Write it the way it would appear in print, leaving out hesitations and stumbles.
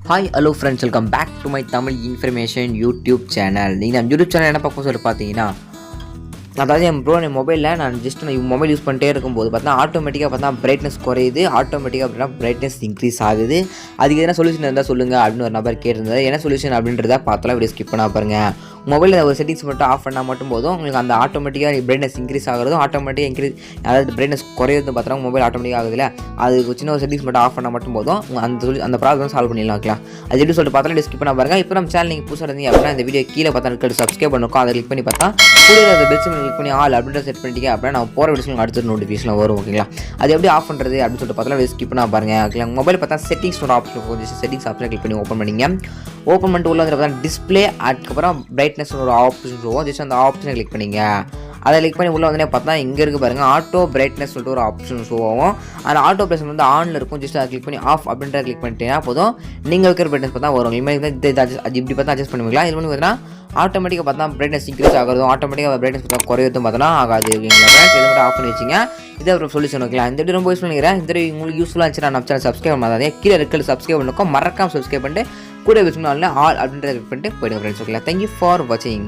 Hi hello friends, welcome back to my Tamil information YouTube channel. நீங்கள் நம்ம YouTube channel என்ன பார்க்க சொல்லி பார்த்தீங்கன்னா, அதாவது என் மொபைலில் நான் மொபைல் யூஸ் பண்ணிட்டே இருக்கும்போது பார்த்தா ஆட்டோமேட்டிக்காக பார்த்தா பிரைட்னஸ் குறையுது, ஆட்டோமேட்டிக்காக அப்படின்னா பிரைட்னஸ் இன்க்ரீஸ் ஆகுது. அதுக்கு எதனா சொல்யூஷன் இருந்தால் சொல்லுங்கள் அப்படின்னு ஒரு நபர் கேட்டிருந்தாரு. என்ன சொல்யூஷன் அப்படின்றத பார்த்தலாம், வீடியோ ஸ்கிப் பண்ணா பாருங்கள். மொபைலில் ஒரு செட்டிங்ஸ் மட்டும் ஆஃப் பண்ணால் மட்டும் போதும், உங்களுக்கு அந்த ஆட்டோமேட்டிக்காக பிரைட்னஸ் இன்க்ரீஸ் ஆகிறதும் ஆட்டோமேட்டிக்காக அதாவது பிரைட்னஸ் குறையிறதும் பார்த்தா மொபைல் ஆட்டோமேட்டிக்காக ஆகுதுல்ல, அது சின்ன ஒரு செட்டிங்ஸ் மட்டும் ஆஃப் பண்ணால் மட்டும் போதும், அந்த ப்ராப்ளம் சால்வ் பண்ணிடலாம். ஓகேங்களா? அது எப்படி சொல்லிட்டு பார்த்தா ஸ்கிப் பண்ண பாருங்கள். இப்போ நம்ம சேனல் நீங்கள் புதுசாக இருந்தீங்க அப்படின்னா இந்த வீடியோ கீழே பார்த்தா சப்ஸ்கிரைப் பண்ணுக்கும், அதை கிளிக் பண்ணி பார்த்தா கூட அந்த பெல் சிம்பிள் கிளிக் பண்ணி ஆல் அப்படின்ற செட் பண்ணிட்டீங்க அப்படின்னா நான் போகிற வீடியோஸ் அடுத்த நோட்டிஃபிகேஷன் வரும். ஓகேங்களா? அது எப்படி ஆஃப் பண்ணுறது அப்படின்னு சொல்லிட்டு பார்த்தா ஸ்கிப் பண்ண பாருங்கள். ஓகேங்களா? மொபைல் பார்த்தா செட்டிங்ஸ் ஒரு ஆப்ஷன் கொஞ்சம் செட்டிங்ஸ் ஆப்ஷன் கிளிக் பண்ணி ஓப்பன் பண்ணிங்க. ஓப்பன் பண்ணிட்டு உள்ள வந்து பார்த்தா டிஸ்பிளே, அதுக்கப்புறம் பிரைட்னஸ் ஒரு ஆப்ஷன் சொல்லுவோம். ஜஸ்ட் அந்த ஆப்ஷனை கிளிக் பண்ணிங்க. அதை கிளிக் பண்ணி உள்ளே வந்து பார்த்தா இங்கே இருக்குது பாருங்கள், ஆட்டோ பிரைட்னஸ் சொல்லிட்டு ஒரு ஆப்ஷன் சொல்லுவோம். அந்த ஆட்டோ பிரைட்னஸ் வந்து ஆனில் இருக்கும். ஜஸ்ட் அதை கிளிக் பண்ணி ஆஃப் அப்படின்ற கிளிக் பண்ணிட்டீங்கன்னா போதும், நீங்கள் இருக்கிற பிரைட்னஸ் பார்த்தா வரும். அது இப்படி பார்த்தா அட்ஜஸ்ட் பண்ணுவீங்களா? இது பண்ணி பார்த்தீங்கன்னா ஆட்டோமேட்டிக்காக பார்த்தா பிரைட்னஸ் இன்க்ரீஸ் ஆகிறதும் ஆட்டோமேட்டிக்காக பிரைட்னஸ் பார்த்தா குறையதும் பார்த்தா ஆகாது. ஓகேங்களா? இது மட்டும் ஆஃப் பண்ணி வச்சிங்க. இதை அப்புறம் சொல்யூஷன். ஓகேங்களா? இந்த வீடியோ ரொம்ப யூஸ் பண்ணிக்கிறேன். இந்த வீடியோ உங்களுக்கு யூஸ்ஃபுல்லாக இருந்துச்சு நம்ம சேனல் சப்ஸ்கிரைப் பண்ணாதே, கீழே இருக்கிற சப்ஸ்கிரைப் பண்ணுக்கும், மறக்காம சப்ஸ்கிரைப் பண்ணிட்டு கூட வச்சுக்கணும் ஆல் அப்படின்றத பண்ணிட்டு போயிடுங்க ஃப்ரெண்ட்ஸ். ஓகேங்களா? தேங்க்யூ ஃபார் வாட்சிங்.